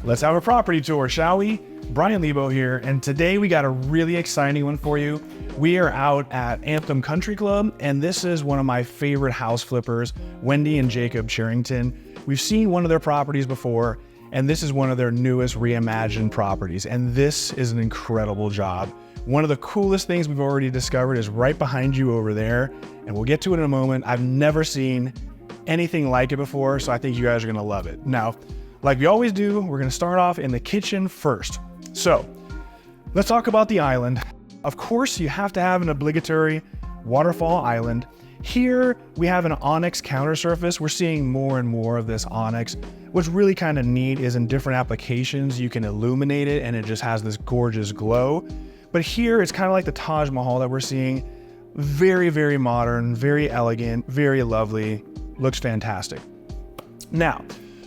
Let's have a property tour, shall we? Bryan LEBO here, and today we got a really exciting one for you. We are out at Anthem Country Club, and this is one of my favorite house flippers, Wendy and Jacob Charrington. We've seen one of their properties before, and this is one of their newest reimagined properties, and this is an incredible job. One of the coolest things we've already discovered is right behind you over there, and we'll get to it in a moment. I've never seen anything like it before, so I think you guys are gonna love it. Now, like we always do, we're gonna start off in the kitchen first. So, let's talk about the island. Of course, you have to have an obligatory waterfall island. Here, we have an onyx counter surface. We're seeing more and more of this onyx. What's really kind of neat is in different applications, you can illuminate it and it just has this gorgeous glow. But here, it's kind of like the Taj Mahal that we're seeing. Very, very modern, very elegant, very lovely, looks fantastic. Now,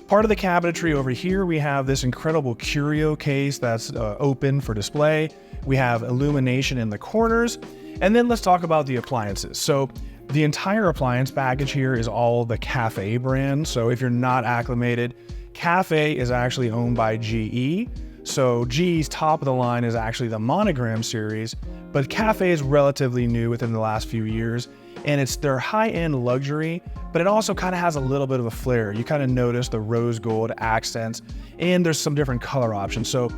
part of the cabinetry over here, we have this incredible curio case that's open for display. We have illumination in the corners. And then let's talk about the appliances. So the entire appliance package here is all the Cafe brand. So if you're not acclimated, Cafe is actually owned by GE. So GE's top of the line is actually the Monogram series, but Cafe is relatively new within the last few years. And it's their high-end luxury, but it also kind of has a little bit of a flair. You kind of notice the rose gold accents, and there's some different color options. So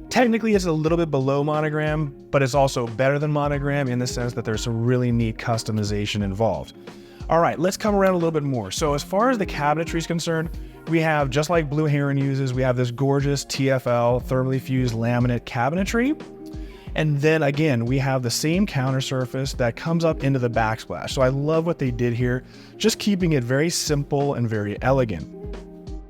technically it's a little bit below Monogram, but it's also better than Monogram in the sense that there's some really neat customization involved. All right, let's come around a little bit more. So as far as the cabinetry is concerned, we have, just like Blue Heron uses, we have this gorgeous TFL thermally fused laminate cabinetry. And then again, we have the same counter surface that comes up into the backsplash. So I love what they did here, just keeping it very simple and very elegant.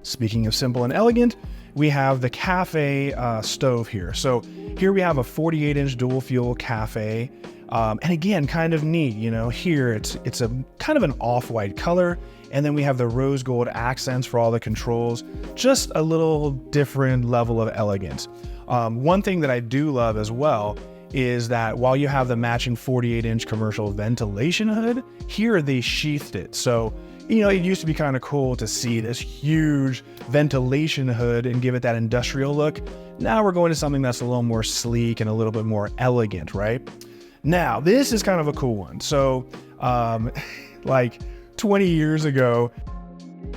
Speaking of simple and elegant, we have the Cafe stove here. So here we have a 48-inch dual fuel Cafe. And again, kind of neat, you know, here it's a kind of an off-white color. And then we have the rose gold accents for all the controls, just a little different level of elegance. One thing that I do love as well is that while you have the matching 48-inch commercial ventilation hood, here they sheathed it. So, you know, it used to be kind of cool to see this huge ventilation hood and give it that industrial look. Now we're going to something that's a little more sleek and a little bit more elegant, right? Now, this is kind of a cool one. So, like 20 years ago,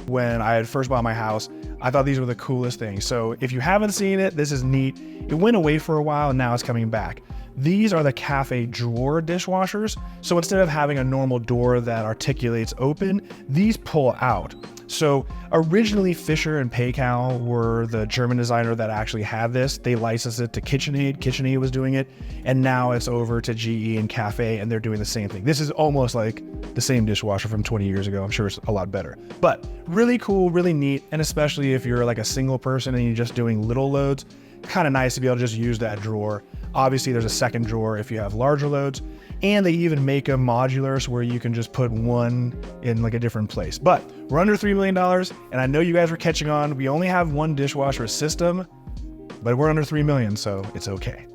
when I had first bought my house, I thought these were the coolest things. So if you haven't seen it, this is neat. It went away for a while and now it's coming back. These are the Cafe drawer dishwashers. So instead of having a normal door that articulates open, these pull out. So originally Fisher and Paykel were the German designer that actually had this. They licensed it to KitchenAid. KitchenAid was doing it. And now it's over to GE and Cafe and they're doing the same thing. This is almost like the same dishwasher from 20 years ago. I'm sure it's a lot better, but really cool, really neat. And especially if you're like a single person and you're just doing little loads, kind of nice to be able to just use that drawer. Obviously there's a second drawer if you have larger loads, and they even make them modular so where you can just put one in like a different place. But we're under $3 million, and I know you guys were catching on. We only have one dishwasher system, but we're under 3 million, so it's okay.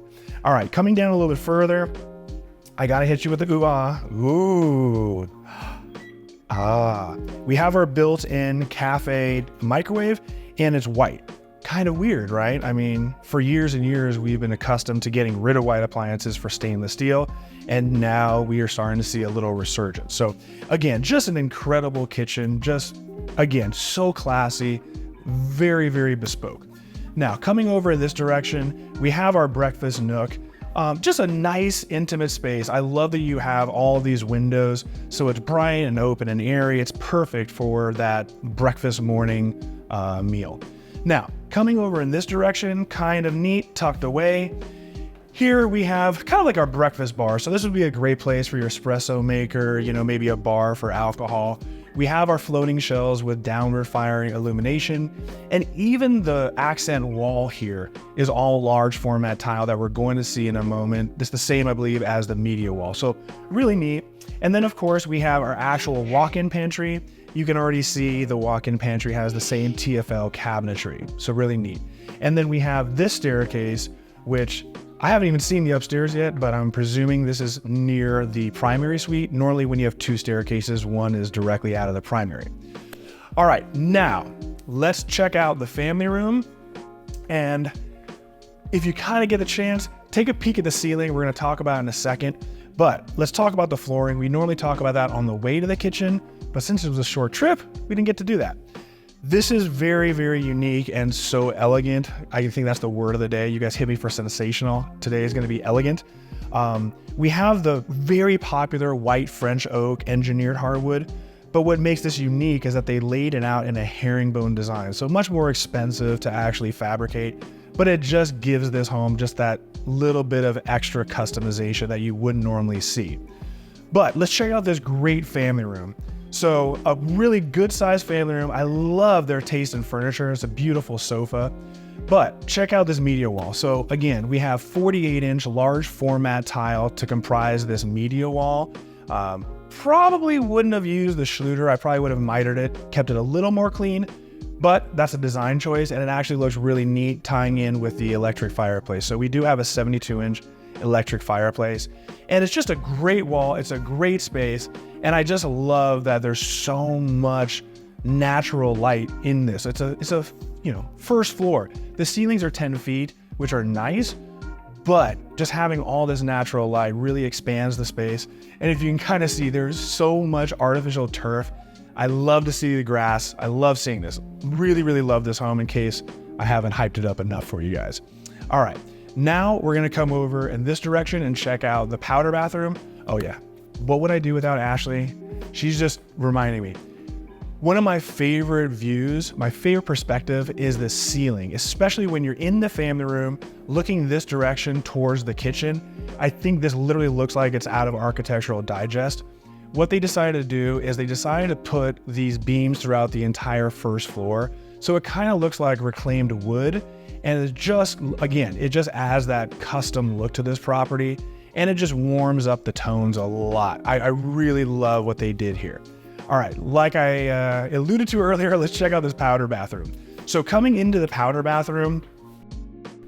All right, coming down a little bit further, I gotta hit you with the ooh-ah. Ooh. Ah. We have our built-in Cafe microwave, and it's white. Kind of weird, right? I mean, for years and years, we've been accustomed to getting rid of white appliances for stainless steel, and now we are starting to see a little resurgence. So again, just an incredible kitchen, just again, so classy, very, very bespoke. Now, coming over in this direction, we have our breakfast nook. Just a nice intimate space. I love that you have all of these windows, so it's bright and open and airy. It's perfect for that breakfast morning meal. Now, coming over in this direction, kind of neat, tucked away. Here we have kind of like our breakfast bar. So this would be a great place for your espresso maker, you know, maybe a bar for alcohol. We have our floating shelves with downward firing illumination, and even the accent wall here is all large format tile that we're going to see in a moment. It's the same, I believe, as the media wall. So really neat. And then of course we have our actual walk-in pantry. You can already see the walk-in pantry has the same TFL cabinetry, so really neat. And then we have this staircase, which I haven't even seen the upstairs yet, but I'm presuming this is near the primary suite. Normally when you have two staircases, one is directly out of the primary. All right, now let's check out the family room. And if you kind of get a chance, take a peek at the ceiling. We're going to talk about it in a second, but let's talk about the flooring. We normally talk about that on the way to the kitchen, but since it was a short trip, we didn't get to do that. This is very, very unique and so elegant. I think that's the word of the day. You guys hit me for sensational. Today is going to be elegant. We have the very popular white French oak engineered hardwood, but what makes this unique is that they laid it out in a herringbone design. So much more expensive to actually fabricate, but it just gives this home just that little bit of extra customization that you wouldn't normally see. But let's check out this great family room. So a really good sized family room. I love their taste in furniture. It's a beautiful sofa, but check out this media wall. So again, we have 48-inch large format tile to comprise this media wall. Probably wouldn't have used the Schluter. I probably would have mitered it, kept it a little more clean, but that's a design choice, and it actually looks really neat tying in with the electric fireplace. So we do have a 72-inch electric fireplace, and it's just a great wall. It's a great space, and I just love that there's so much natural light in this. It's a first floor. The ceilings are 10 feet, which are nice, but just having all this natural light really expands the space. And if you can kind of see, there's so much artificial turf. I love to see the grass. I love seeing this. Really, really love this home, in case I haven't hyped it up enough for you guys. All right, now we're gonna come over in this direction and check out the powder bathroom. Oh yeah, what would I do without Ashley? She's just reminding me. One of my favorite views, my favorite perspective is the ceiling, especially when you're in the family room looking this direction towards the kitchen. I think this literally looks like it's out of Architectural Digest. What they decided to do is they decided to put these beams throughout the entire first floor. So it kind of looks like reclaimed wood. And it just adds that custom look to this property. And it just warms up the tones a lot. I really love what they did here. All right, like I alluded to earlier, let's check out this powder bathroom. So coming into the powder bathroom,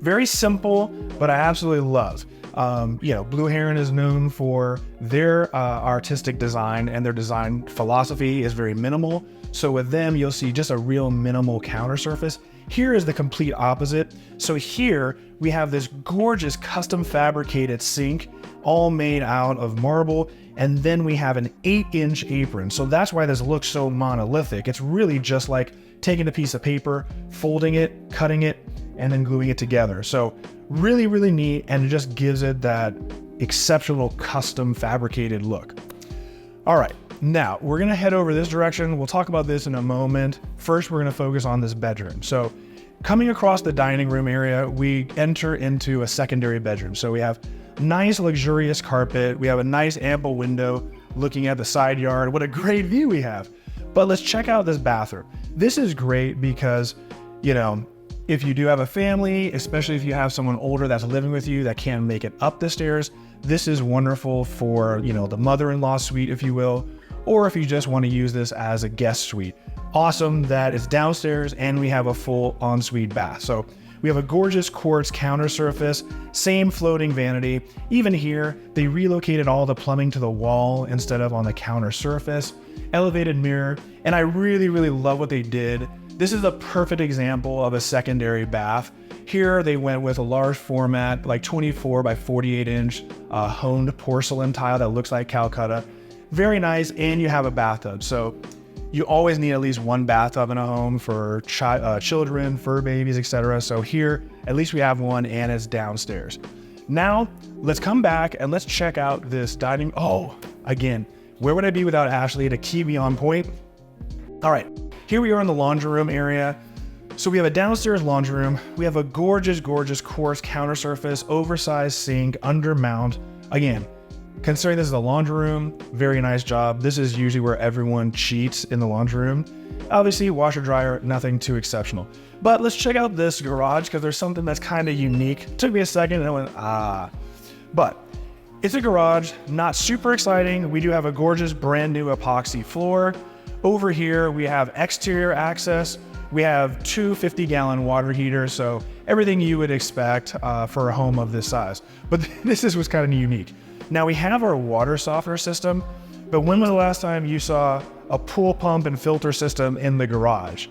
very simple, but I absolutely love. Blue Heron is known for their artistic design, and their design philosophy is very minimal. So with them, you'll see just a real minimal counter surface. Here is the complete opposite. So here we have this gorgeous custom fabricated sink, all made out of marble. And then we have an 8-inch apron. So that's why this looks so monolithic. It's really just like taking a piece of paper, folding it, cutting it, and then gluing it together. So really, really neat, and it just gives it that exceptional custom fabricated look. All right, now we're gonna head over this direction. We'll talk about this in a moment. First, we're gonna focus on this bedroom. So coming across the dining room area, we enter into a secondary bedroom. So we have nice luxurious carpet. We have a nice ample window looking at the side yard. What a great view we have. But let's check out this bathroom. This is great because, if you do have a family, especially if you have someone older that's living with you that can't make it up the stairs, this is wonderful for, the mother-in-law suite, if you will, or if you just want to use this as a guest suite. Awesome that it's downstairs and we have a full ensuite bath. So we have a gorgeous quartz counter surface, same floating vanity. Even here, they relocated all the plumbing to the wall instead of on the counter surface, elevated mirror, and I really, really love what they did. This is a perfect example of a secondary bath. Here, they went with a large format, like 24 by 48 inch honed porcelain tile that looks like Calcutta. Very nice, and you have a bathtub. So you always need at least one bathtub in a home for children, fur babies, etc. So here, at least we have one, and it's downstairs. Now, let's come back and let's check out this dining. Oh, again, where would I be without Ashley to keep me on point? All right, here we are in the laundry room area. So we have a downstairs laundry room. We have a gorgeous, gorgeous quartz counter surface, oversized sink, under mount. Again, considering this is a laundry room, very nice job. This is usually where everyone cheats in the laundry room. Obviously, washer dryer, nothing too exceptional. But let's check out this garage because there's something that's kind of unique. Took me a second and I went, But it's a garage, not super exciting. We do have a gorgeous brand new epoxy floor. Over here, we have exterior access. We have two 50-gallon water heaters, so everything you would expect for a home of this size. But this was kind of unique. Now we have our water softener system, but when was the last time you saw a pool pump and filter system in the garage?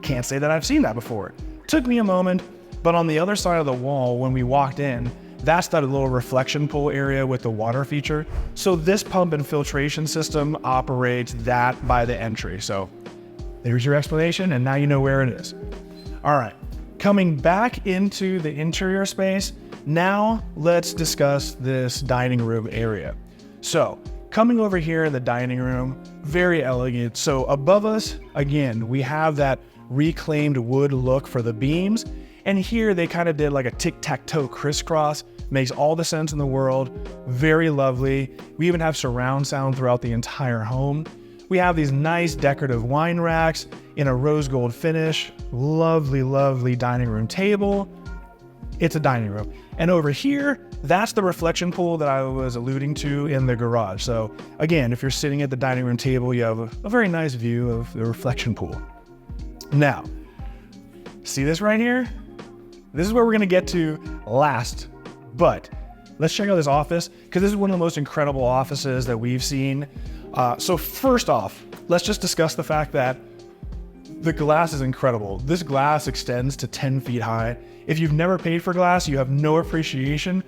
Can't say that I've seen that before. Took me a moment, but on the other side of the wall, when we walked in, that's that little reflection pool area with the water feature. So this pump and filtration system operates that by the entry. So there's your explanation, and now you know where it is. All right, coming back into the interior space, now let's discuss this dining room area. So coming over here in the dining room, very elegant. So above us, again, we have that reclaimed wood look for the beams. And here they kind of did like a tic-tac-toe crisscross. Makes all the sense in the world. Very lovely. We even have surround sound throughout the entire home. We have these nice decorative wine racks in a rose gold finish. Lovely, lovely dining room table. It's a dining room. And over here, that's the reflection pool that I was alluding to in the garage. So again, if you're sitting at the dining room table, you have a very nice view of the reflection pool. Now, see this right here? This is where we're gonna get to last, but let's check out this office because this is one of the most incredible offices that we've seen. So first off, let's just discuss the fact that the glass is incredible. This glass extends to 10 feet high. If you've never paid for glass, you have no appreciation.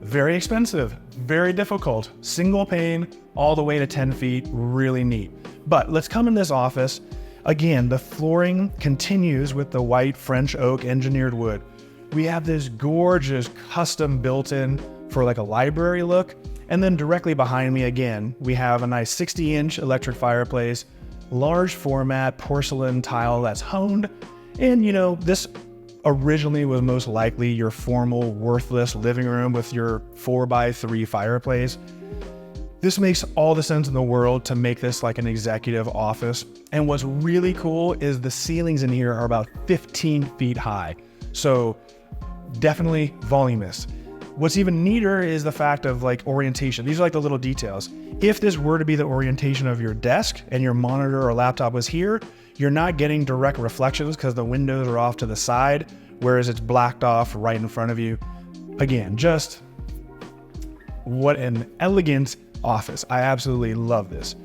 Very expensive, very difficult. Single pane, all the way to 10 feet, really neat. But let's come in this office. Again, the flooring continues with the white French oak engineered wood. We have this gorgeous custom built-in for like a library look. And then directly behind me again, we have a nice 60-inch electric fireplace, large format porcelain tile that's honed. And you know, this originally was most likely your formal, worthless living room with your 4x3 fireplace. This makes all the sense in the world to make this like an executive office. And what's really cool is the ceilings in here are about 15 feet high. So definitely voluminous. What's even neater is the fact of like orientation. These are like the little details. If this were to be the orientation of your desk and your monitor or laptop was here, you're not getting direct reflections because the windows are off to the side, whereas it's blacked off right in front of you. Again, just what an elegant office. I absolutely love this.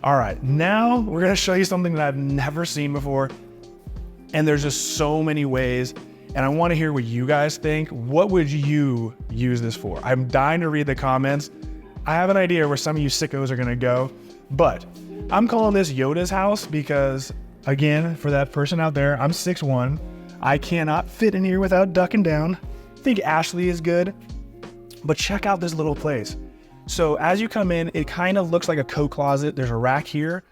All right, now we're gonna show you something that I've never seen before. And there's just so many ways. And I wanna hear what you guys think. What would you use this for? I'm dying to read the comments. I have an idea where some of you sickos are gonna go, but I'm calling this Yoda's house because, again, for that person out there, I'm 6'1". I cannot fit in here without ducking down. I think Ashley is good, but check out this little place. So as you come in, it kind of looks like a coat closet. There's a rack here,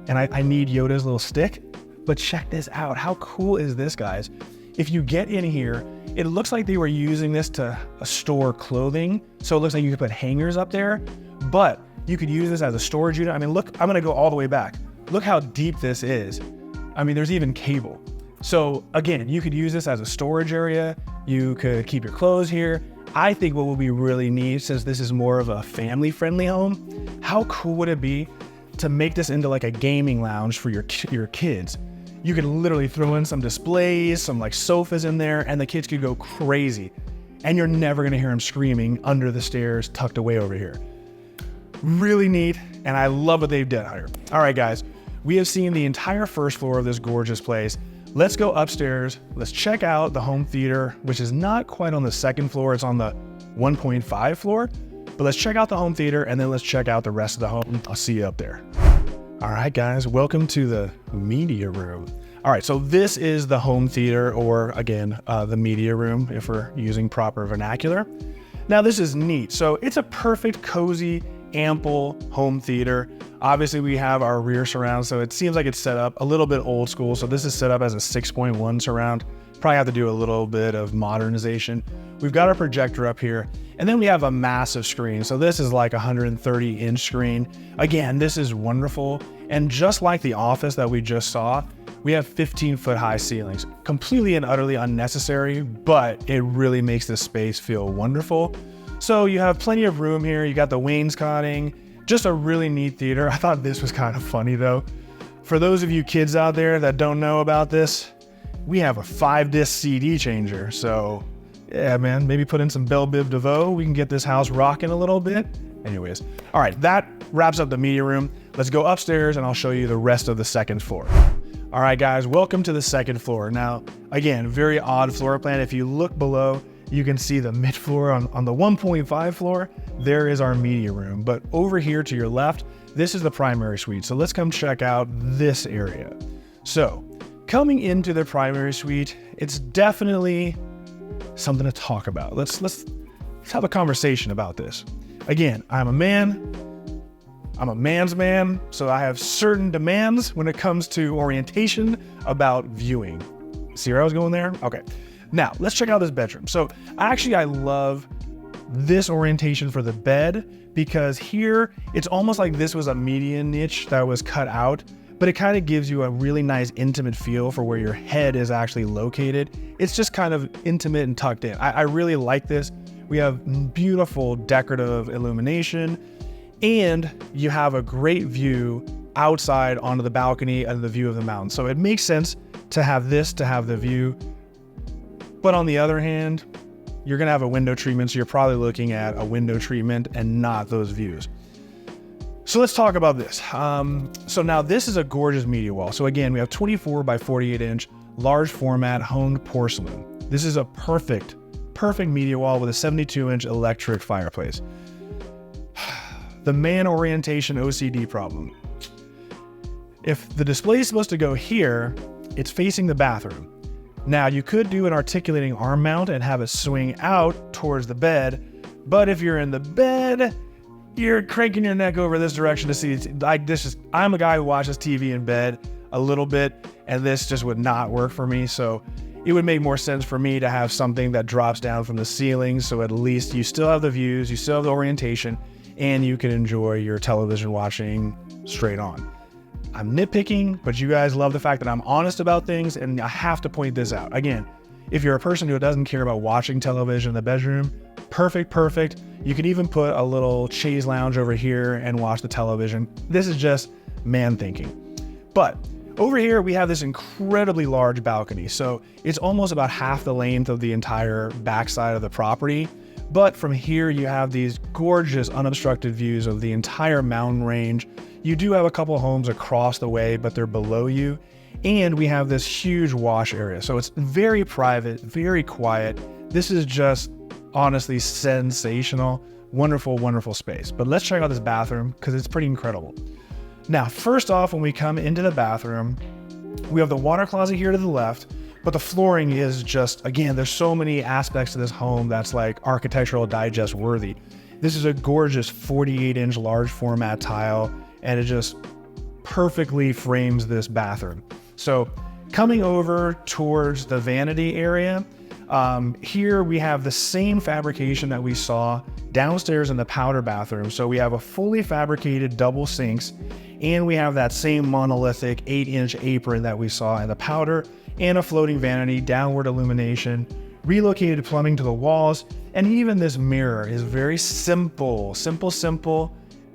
and I need Yoda's little stick, but check this out. How cool is this, guys? If you get in here, it looks like they were using this to store clothing. So it looks like you could put hangers up there, but you could use this as a storage unit. I mean, look, I'm gonna go all the way back. Look how deep this is. I mean, there's even cable. So again, you could use this as a storage area. You could keep your clothes here. I think what would be really neat, since this is more of a family-friendly home, how cool would it be to make this into like a gaming lounge for your kids? You could literally throw in some displays, some like sofas in there, and the kids could go crazy. And you're never gonna hear them screaming under the stairs, tucked away over here. Really neat, and I love what they've done here. All right, guys, we have seen the entire first floor of this gorgeous place. Let's go upstairs. Let's check out the home theater, which is not quite on the second floor. It's on the 1.5 floor, but let's check out the home theater and then let's check out the rest of the home. I'll see you up there. All right, guys, welcome to the media room. All right, so this is the home theater, or again, the media room if we're using proper vernacular. Now this is neat. So it's a perfect, cozy, ample home theater. Obviously we have our rear surround, so it seems like it's set up a little bit old school. So this is set up as a 6.1 surround. Probably have to do a little bit of modernization. We've got our projector up here, and then we have a massive screen. So this is like a 130-inch screen. Again, this is wonderful. And just like the office that we just saw, we have 15-foot high ceilings. Completely and utterly unnecessary, but it really makes this space feel wonderful. So you have plenty of room here. You got the wainscoting, just a really neat theater. I thought this was kind of funny though. For those of you kids out there that don't know about this, we have a 5-disc CD changer. So yeah, man, maybe put in some Belle Biv DeVoe. We can get this house rocking a little bit. Anyways, all right, that wraps up the media room. Let's go upstairs and I'll show you the rest of the second floor. All right, guys, welcome to the second floor. Now, again, very odd floor plan. If you look below, you can see the mid floor on the 1.5 floor. There is our media room, but over here to your left, this is the primary suite. So let's come check out this area. So coming into the primary suite, it's definitely something to talk about. Let's have a conversation about this. Again, I'm a man's man, so I have certain demands when it comes to orientation about viewing. See where I was going there? Okay. Now, let's check out this bedroom. So actually, I love this orientation for the bed because here, it's almost like this was a median niche that was cut out, but it kind of gives you a really nice intimate feel for where your head is actually located. It's just kind of intimate and tucked in. I really like this. We have beautiful decorative illumination, and you have a great view outside onto the balcony and the view of the mountain. So it makes sense to have the view. But on the other hand, you're gonna have a window treatment, so you're probably looking at a window treatment and not those views. So let's talk about this. So now this is a gorgeous media wall. So again, we have 24 by 48 inch, large format honed porcelain. This is a perfect media wall with a 72 inch electric fireplace. The man orientation OCD problem. If the display is supposed to go here, it's facing the bathroom. Now you could do an articulating arm mount and have it swing out towards the bed, but if you're in the bed, you're cranking your neck over this direction to see. I'm a guy who watches TV in bed a little bit, and this just would not work for me. So it would make more sense for me to have something that drops down from the ceiling, so at least you still have the views, you still have the orientation, and you can enjoy your television watching straight on. I'm nitpicking, but you guys love the fact that I'm honest about things, and I have to point this out. Again, if you're a person who doesn't care about watching television in the bedroom, perfect. You can even put a little chaise lounge over here and watch the television. This is just man thinking. But over here, we have this incredibly large balcony. So it's almost about half the length of the entire backside of the property. But from here, you have these gorgeous unobstructed views of the entire mountain range. You do have a couple homes across the way, but they're below you. And we have this huge wash area. So it's very private, very quiet. This is just honestly sensational. Wonderful space. But let's check out this bathroom because it's pretty incredible. Now, first off, when we come into the bathroom, we have the water closet here to the left, but the flooring is just, again, there's so many aspects to this home that's like architectural digest worthy. This is a gorgeous 48 inch large format tile, and it just perfectly frames this bathroom. So coming over towards the vanity area, here we have the same fabrication that we saw downstairs in the powder bathroom. So we have a fully fabricated double sinks, and we have that same monolithic 8 inch apron that we saw in the powder, and a floating vanity, downward illumination, relocated plumbing to the walls, and even this mirror is very simple,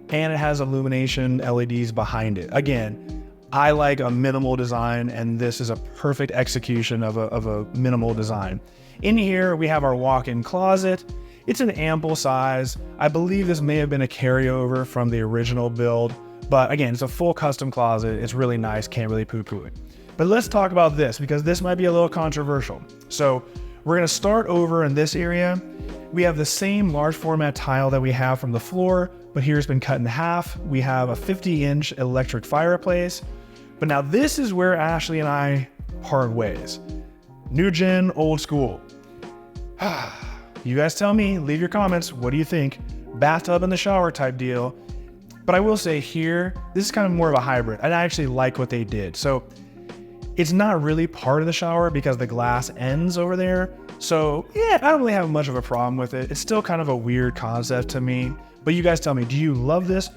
and it has illumination LEDs behind it. Again, I like a minimal design, and this is a perfect execution of a minimal design. In here, we have our walk-in closet. It's an ample size. I believe this may have been a carryover from the original build, but again, it's a full custom closet. It's really nice, can't really poo-poo it. But let's talk about this because this might be a little controversial. So we're gonna start over in this area. We have the same large format tile that we have from the floor, but here it's been cut in half. We have a 50 inch electric fireplace. But now this is where Ashley and I part ways. New gen, old school. You guys tell me, leave your comments. What do you think? Bathtub in the shower type deal. But I will say here, this is kind of more of a hybrid. And I actually like what they did. So it's not really part of the shower because the glass ends over there. So yeah, I don't really have much of a problem with it. It's still kind of a weird concept to me. But you guys tell me, do you love this?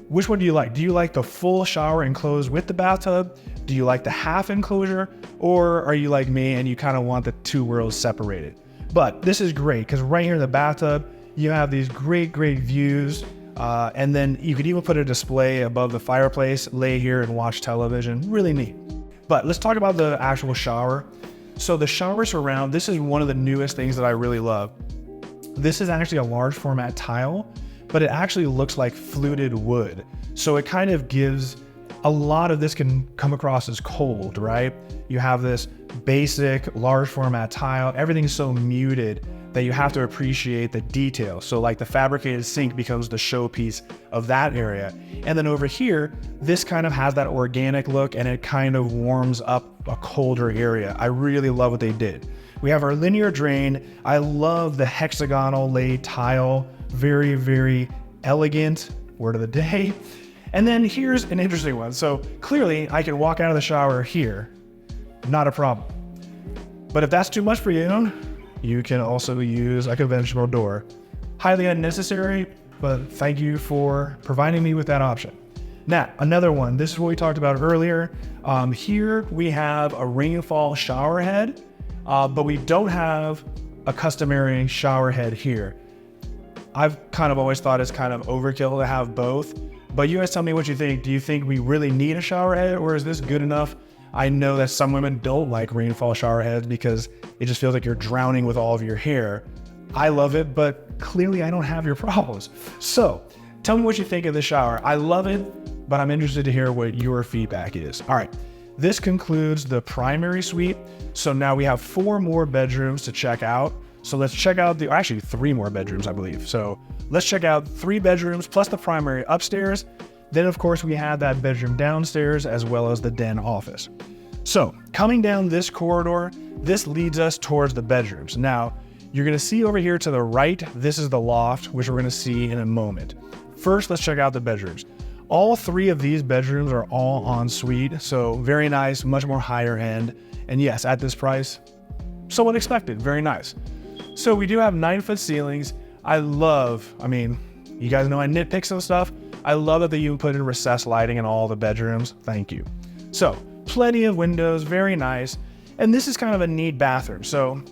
Which one do you like? Do you like the full shower enclosed with the bathtub? Do you like the half enclosure? Or are you like me and you kind of want the two worlds separated? But this is great because right here in the bathtub, you have these great views. And then you could even put a display above the fireplace, lay here and watch television. Really neat. But let's talk about the actual shower. So the shower surround, this is one of the newest things that I really love. This is actually a large format tile, but it actually looks like fluted wood. So it kind of gives a lot of this can come across as cold, right? You have this basic large format tile. Everything's so muted that you have to appreciate the detail. So like the fabricated sink becomes the showpiece of that area. And then over here, this kind of has that organic look and it kind of warms up a colder area. I really love what they did. We have our linear drain. I love the hexagonal laid tile. Very, very elegant, word of the day. And then here's an interesting one. So clearly I can walk out of the shower here, not a problem. But if that's too much for you, you can also use a conventional door. Highly unnecessary, but thank you for providing me with that option. Now, another one, this is what we talked about earlier. Here we have a rainfall shower head, but we don't have a customary shower head here. I've kind of always thought it's kind of overkill to have both, but you guys tell me what you think. Do you think we really need a shower head, or is this good enough? I know that some women don't like rainfall shower heads because it just feels like you're drowning with all of your hair. I love it, but clearly I don't have your problems. So tell me what you think of the shower. I love it, but I'm interested to hear what your feedback is. All right, this concludes the primary suite. So now we have 4 more bedrooms to check out. So let's check out actually 3 more bedrooms, I believe. So let's check out 3 bedrooms plus the primary upstairs. Then of course we have that bedroom downstairs as well as the den office. So coming down this corridor, this leads us towards the bedrooms. Now you're gonna see over here to the right, this is the loft, which we're gonna see in a moment. First, let's check out the bedrooms. All 3 of these bedrooms are all en suite, so very nice, much more higher end. And yes, at this price, somewhat expected, very nice. So we do have 9-foot ceilings. You guys know I nitpick some stuff. I love that they even put in recessed lighting in all the bedrooms. Thank you. So plenty of windows, very nice. And this is kind of a neat bathroom. So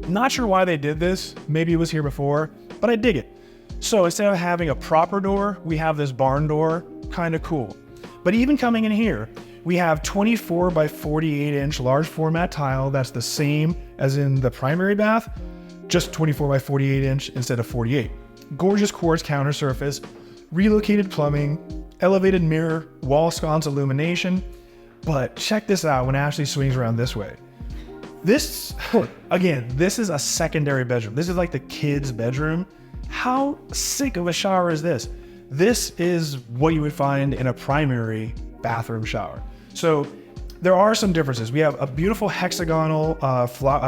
not sure why they did this. Maybe it was here before, but I dig it. So instead of having a proper door, we have this barn door, kind of cool. But even coming in here, we have 24 by 48 inch large format tile. That's the same as in the primary bath, just 24 by 48 inch instead of 48. Gorgeous quartz counter surface, relocated plumbing, elevated mirror, wall sconce illumination. But check this out when Ashley swings around this way. This, again, this is a secondary bedroom. This is like the kids' bedroom. How sick of a shower is this? This is what you would find in a primary bathroom shower. So there are some differences. We have a beautiful hexagonal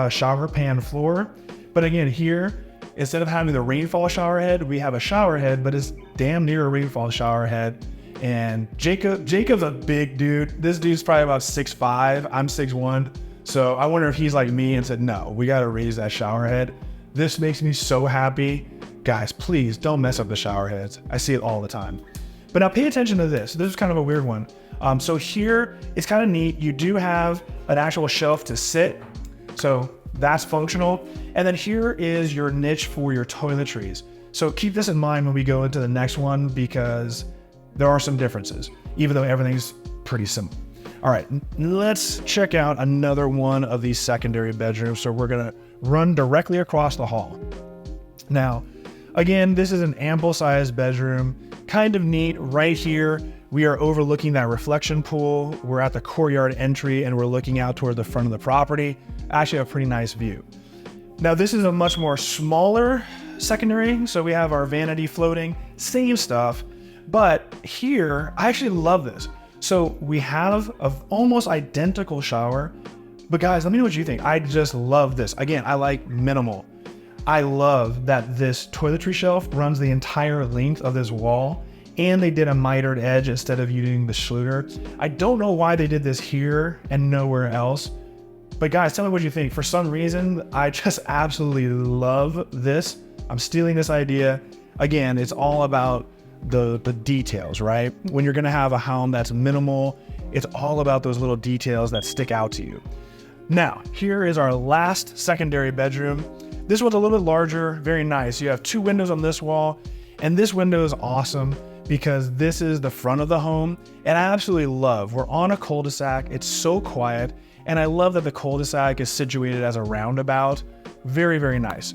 shower pan floor. But again, here, instead of having the rainfall shower head, we have a shower head, but it's damn near a rainfall shower head. And Jacob's a big dude. This dude's probably about 6'5". I'm 6'1". So I wonder if he's like me and said, no, we got to raise that shower head. This makes me so happy. Guys, please don't mess up the shower heads. I see it all the time. But now pay attention to this. This is kind of a weird one. So here, it's kind of neat. You do have an actual shelf to sit. So that's functional. And then here is your niche for your toiletries. So keep this in mind when we go into the next one because there are some differences, even though everything's pretty similar. All right, let's check out another one of these secondary bedrooms. So we're gonna run directly across the hall. Now, again, this is an ample sized bedroom, kind of neat. Right here, we are overlooking that reflection pool. We're at the courtyard entry and we're looking out toward the front of the property. Actually a pretty nice view. Now this is a much more smaller secondary. So we have our vanity floating, same stuff, but here, I actually love this. So we have an almost identical shower, but guys, let me know what you think. I just love this. Again, I like minimal. I love that this toiletry shelf runs the entire length of this wall and they did a mitered edge instead of using the Schluter. I don't know why they did this here and nowhere else, but guys, tell me what you think. For some reason, I just absolutely love this. I'm stealing this idea. Again, it's all about the details, right? When you're gonna have a home that's minimal, it's all about those little details that stick out to you. Now, here is our last secondary bedroom. This one's a little bit larger, very nice. You have 2 windows on this wall, and this window is awesome because this is the front of the home, and I absolutely love, we're on a cul-de-sac, it's so quiet, and I love that the cul-de-sac is situated as a roundabout. Very, very nice.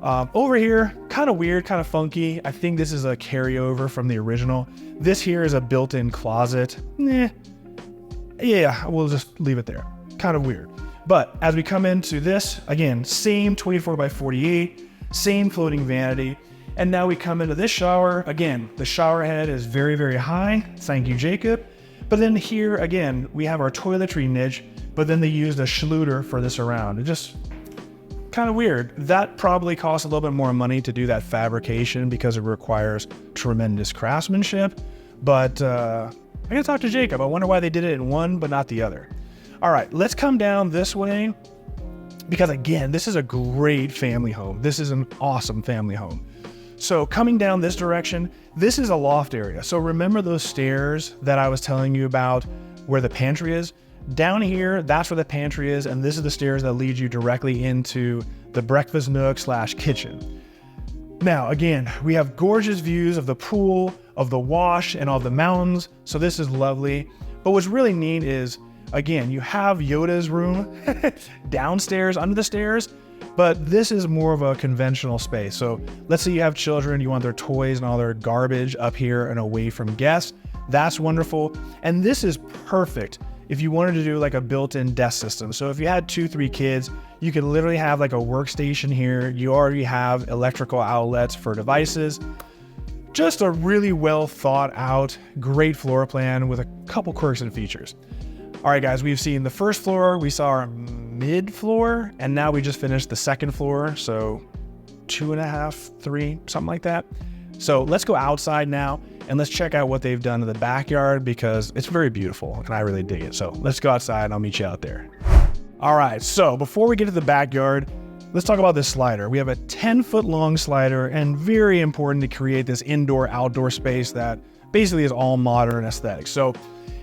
Over here, kind of weird, kind of funky. I think this is a carryover from the original. This here is a built-in closet. Yeah, we'll just leave it there. Kind of weird. But as we come into this, again, same 24 by 48, same floating vanity. And now we come into this shower. Again, the shower head is very, very high. Thank you, Jacob. But then here, again, we have our toiletry niche, but then they used a Schluter for this around. It just kind of weird. That probably costs a little bit more money to do that fabrication because it requires tremendous craftsmanship. But I gotta talk to Jacob. I wonder why they did it in one, but not the other. All right, let's come down this way because again, this is a great family home. This is an awesome family home. So coming down this direction, this is a loft area. So remember those stairs that I was telling you about where the pantry is? Down here, that's where the pantry is, and this is the stairs that lead you directly into the breakfast nook / kitchen. Now, again, we have gorgeous views of the pool, of the wash, and all the mountains, so this is lovely. But what's really neat is, again, you have Yoda's room downstairs under the stairs, but this is more of a conventional space. So let's say you have children, you want their toys and all their garbage up here and away from guests. That's wonderful. And this is perfect if you wanted to do like a built-in desk system. So if you had 2-3 kids, you could literally have like a workstation here. You already have electrical outlets for devices. Just a really well thought out, great floor plan with a couple quirks and features. All right, guys, we've seen the first floor, we saw our mid floor, and now we just finished the second floor. So 2.5, 3, something like that. So let's go outside now and let's check out what they've done to the backyard because it's very beautiful and I really dig it. So let's go outside and I'll meet you out there. All right, so before we get to the backyard, let's talk about this slider. We have a 10-foot long slider and very important to create this indoor-outdoor space that basically is all modern aesthetic. So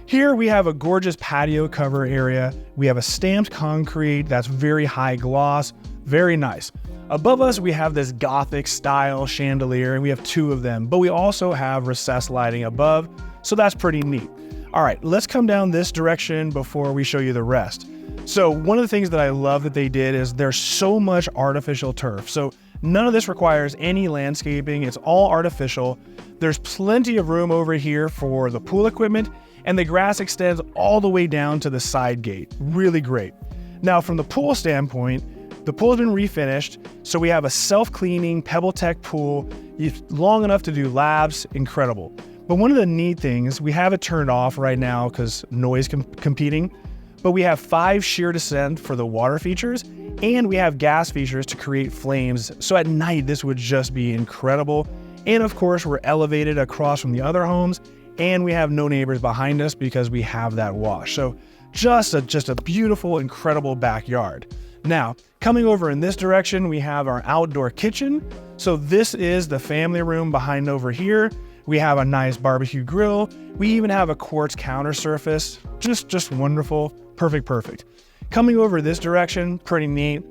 here we have a gorgeous patio cover area. We have a stamped concrete that's very high gloss, very nice. Above us, we have this Gothic style chandelier and we have 2 of them, but we also have recessed lighting above. So that's pretty neat. All right, let's come down this direction before we show you the rest. So one of the things that I love that they did is there's so much artificial turf. So none of this requires any landscaping. It's all artificial. There's plenty of room over here for the pool equipment and the grass extends all the way down to the side gate. Really great. Now from the pool standpoint, the pool has been refinished, so we have a self-cleaning PebbleTech pool. It's long enough to do laps, incredible. But one of the neat things, we have it turned off right now because noise competing, but we have 5 shear descent for the water features, and we have gas features to create flames. So at night, this would just be incredible. And of course, we're elevated across from the other homes, and we have no neighbors behind us because we have that wash. So just a beautiful, incredible backyard. Now, coming over in this direction, we have our outdoor kitchen. So this is the family room behind over here. We have a nice barbecue grill. We even have a quartz counter surface. Just wonderful. Perfect. Coming over this direction, pretty neat.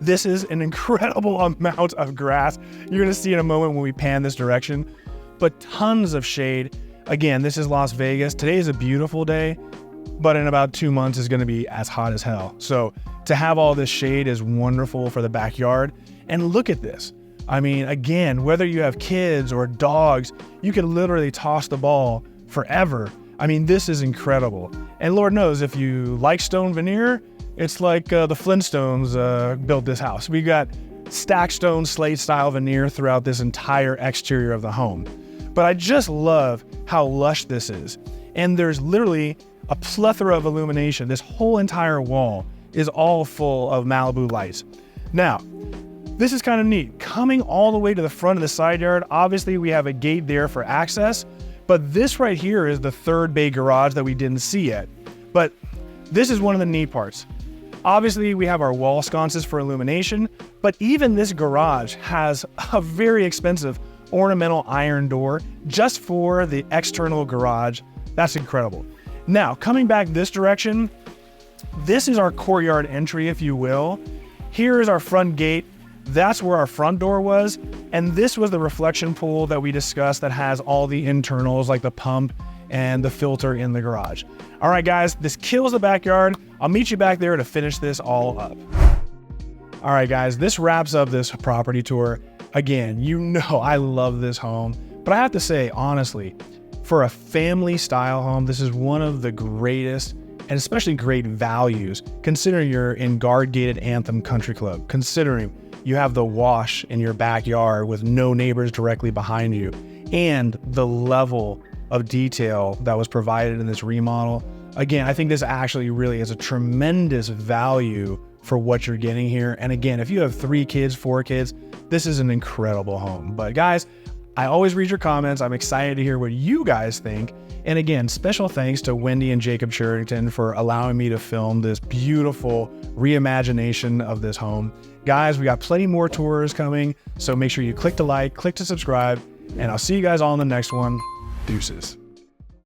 This is an incredible amount of grass. You're gonna see in a moment when we pan this direction, but tons of shade. Again, this is Las Vegas. Today is a beautiful day, but in about 2 months it's gonna be as hot as hell. So to have all this shade is wonderful for the backyard. And look at this. I mean, again, whether you have kids or dogs, you can literally toss the ball forever. I mean, this is incredible. And Lord knows if you like stone veneer, it's like the Flintstones built this house. We got stacked stone slate style veneer throughout this entire exterior of the home. But I just love how lush this is. And there's literally a plethora of illumination. This whole entire wall is all full of Malibu lights. Now, this is kind of neat. Coming all the way to the front of the side yard, obviously we have a gate there for access, but this right here is the 3rd bay garage that we didn't see yet. But this is one of the neat parts. Obviously we have our wall sconces for illumination, but even this garage has a very expensive ornamental iron door just for the external garage. That's incredible. Now, coming back this direction, this is our courtyard entry, if you will. Here is our front gate. That's where our front door was. And this was the reflection pool that we discussed that has all the internals like the pump and the filter in the garage. All right, guys, this kills the backyard. I'll meet you back there to finish this all up. All right, guys, this wraps up this property tour. Again, you know I love this home, but I have to say, honestly, for a family style home, this is one of the greatest and especially great values, considering you're in guard-gated Anthem Country Club, considering you have the wash in your backyard with no neighbors directly behind you, and the level of detail that was provided in this remodel. Again, I think this actually really is a tremendous value for what you're getting here. And again, if you have 3 kids, 4 kids, this is an incredible home. But guys, I always read your comments. I'm excited to hear what you guys think. And again, special thanks to Wendy and Jacob Charrington for allowing me to film this beautiful reimagination of this home. Guys, we got plenty more tours coming, so make sure you click to like, click to subscribe, and I'll see you guys all in the next one. Deuces.